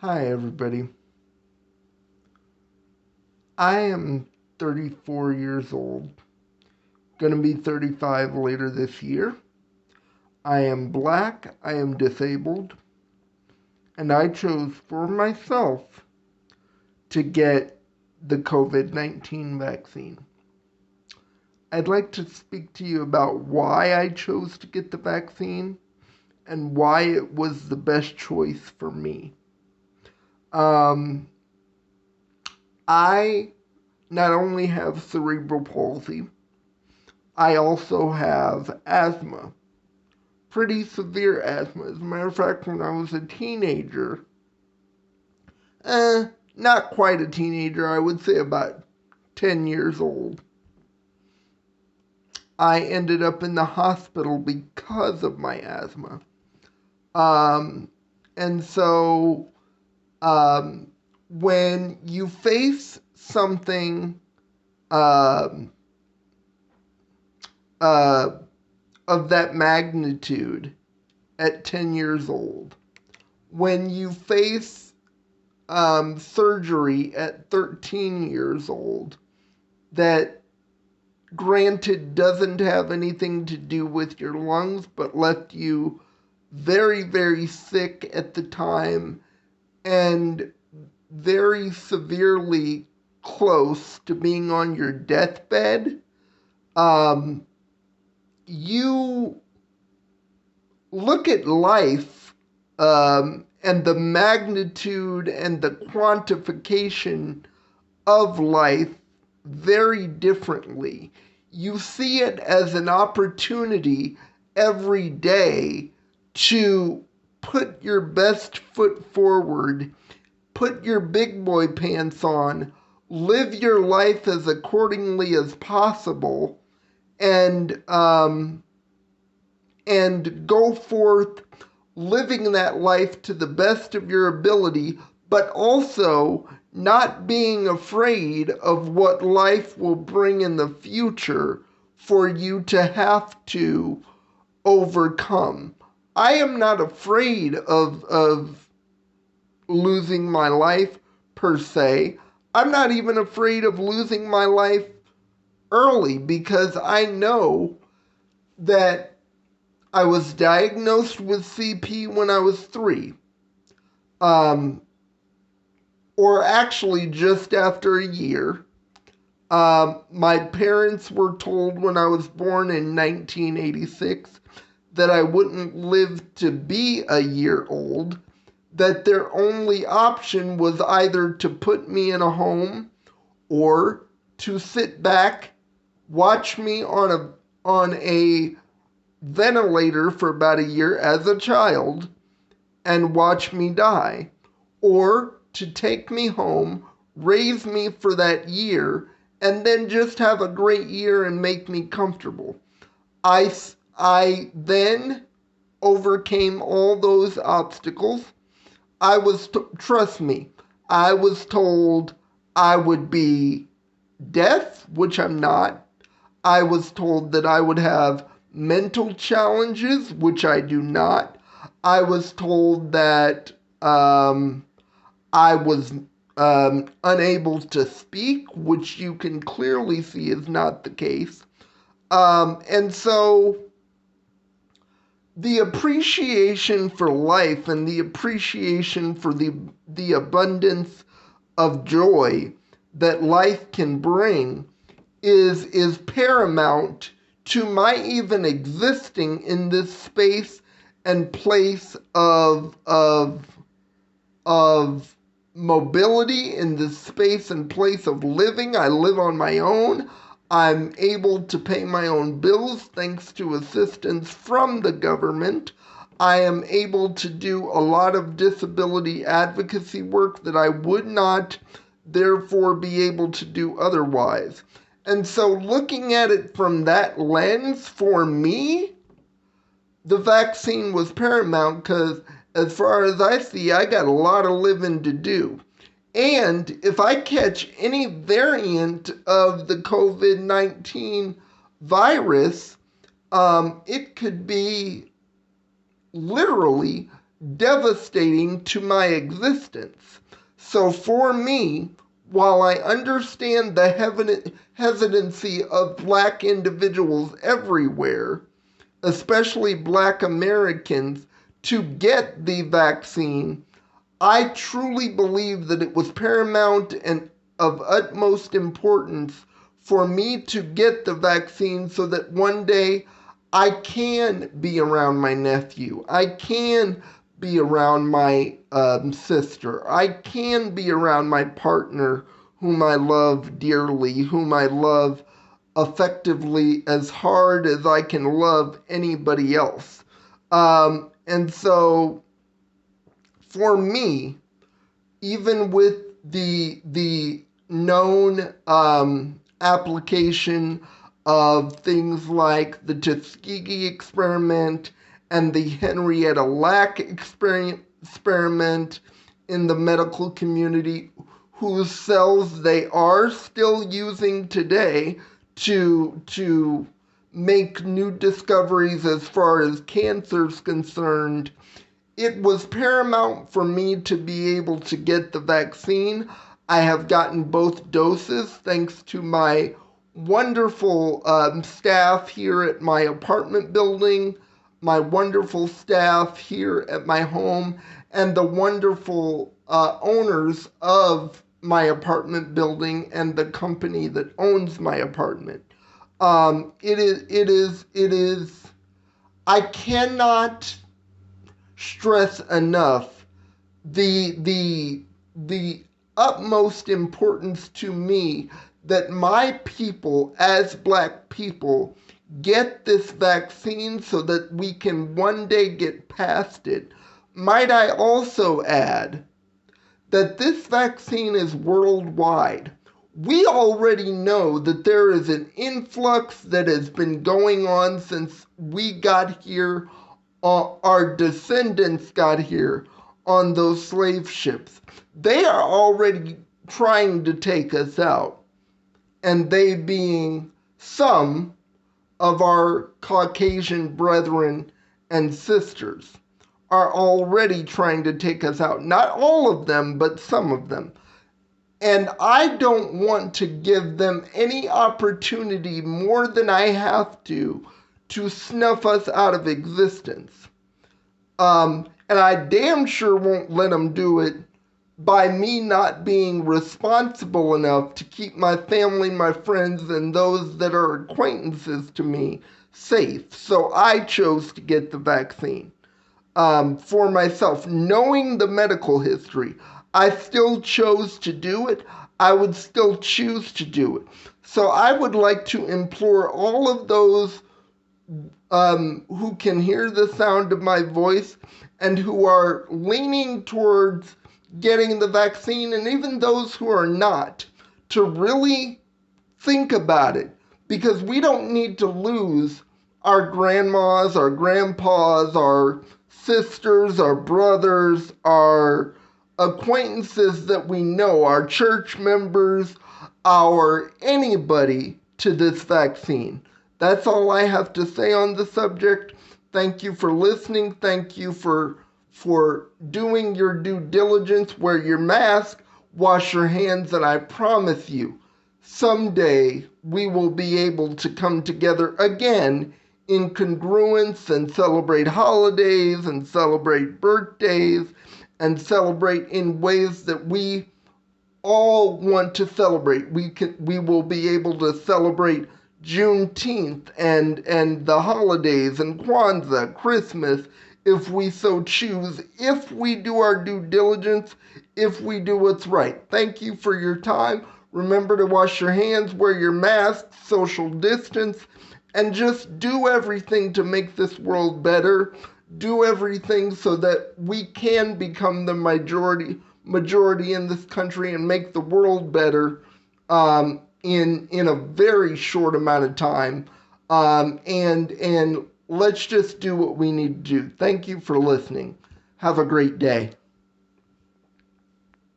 Hi, everybody. I am 34 years old, gonna be 35 later this year. I am black, I am disabled, and I chose for myself to get the COVID-19 vaccine. I'd like to speak to you about why I chose to get the vaccine and why it was the best choice for me. Um, I not only have cerebral palsy, I also have asthma, pretty severe asthma. As a matter of fact, when I was a teenager, not quite a teenager, I would say about 10 years old, I ended up in the hospital because of my asthma. Um, and so, um, when you face something um, uh, of that magnitude at 10 years old, when you face surgery at 13 years old that, granted, doesn't have anything to do with your lungs, but left you very, very sick at the time and very severely close to being on your deathbed, um, you look at life and the magnitude and the quantification of life very differently. You see it as an opportunity every day to put your best foot forward, put your big boy pants on, live your life as accordingly as possible, and um, and go forth living that life to the best of your ability, but also not being afraid of what life will bring in the future for you to have to overcome. I am not afraid of losing my life per se. I'm not even afraid of losing my life early because I know that I was diagnosed with CP when I was 3. Um, or actually just after a year. My parents were told when I was born in 1986 that I wouldn't live to be a year old, that their only option was either to put me in a home or to sit back, watch me on a ventilator for about a year as a child and watch me die, or to take me home, raise me for that year, and then just have a great year and make me comfortable. I, I then overcame all those obstacles. Trust me, I was told I would be deaf, which I'm not. I was told that I would have mental challenges, which I do not. I was told that I was unable to speak, which you can clearly see is not the case. And so the appreciation for life and the appreciation for the abundance of joy that life can bring is paramount to my even existing in this space and place of mobility, in this space and place of living. I live on my own. I'm able to pay my own bills thanks to assistance from the government. I am able to do a lot of disability advocacy work that I would not therefore be able to do otherwise. And so, looking at it from that lens, for me, the vaccine was paramount because, as far as I see, I got a lot of living to do. And if I catch any variant of the COVID-19 virus, it could be literally devastating to my existence. So for me, while I understand the hesitancy of Black individuals everywhere, especially Black Americans, to get the vaccine, I truly believe that it was paramount and of utmost importance for me to get the vaccine so that one day I can be around my nephew. I can be around my sister. I can be around my partner whom I love dearly, whom I love effectively as hard as I can love anybody else. And so for me, even with the known application of things like the Tuskegee experiment and the Henrietta Lack experiment in the medical community, whose cells they are still using today to make new discoveries as far as cancer is concerned, it was paramount for me to be able to get the vaccine. I have gotten both doses thanks to my wonderful staff here at my apartment building, my wonderful staff here at my home, and the wonderful owners of my apartment building and the company that owns my apartment. It is, I cannot stress enough the utmost importance to me that my people, as Black people, get this vaccine so that we can one day get past it. Might I also add that this vaccine is worldwide. We already know that there is an influx that has been going on since we got here, our descendants got here on those slave ships. They are already trying to take us out, and they being some of our Caucasian brethren and sisters are already trying to take us out. Not all of them, but some of them. And I don't want to give them any opportunity more than I have to snuff us out of existence. And I damn sure won't let them do it by me not being responsible enough to keep my family, my friends, and those that are acquaintances to me safe. So I chose to get the vaccine for myself. Knowing the medical history, I still chose to do it. I would still choose to do it. So I would like to implore all of those who can hear the sound of my voice and who are leaning towards getting the vaccine, and even those who are not, to really think about it, because we don't need to lose our grandmas, our grandpas, our sisters, our brothers, our acquaintances that we know, our church members, our anybody to this vaccine. That's all I have to say on the subject. Thank you for listening. Thank you for doing your due diligence. Wear your mask, wash your hands, and I promise you, someday we will be able to come together again in congruence and celebrate holidays and celebrate birthdays and celebrate in ways that we all want to celebrate. We will be able to celebrate Juneteenth and the holidays and Kwanzaa, Christmas, if we so choose, if we do our due diligence, if we do what's right. Thank you for your time. Remember to wash your hands, wear your mask, social distance, and just do everything to make this world better. Do everything so that we can become the majority in this country and make the world better in a very short amount of time. And let's just do what we need to do. Thank you for listening. Have a great day.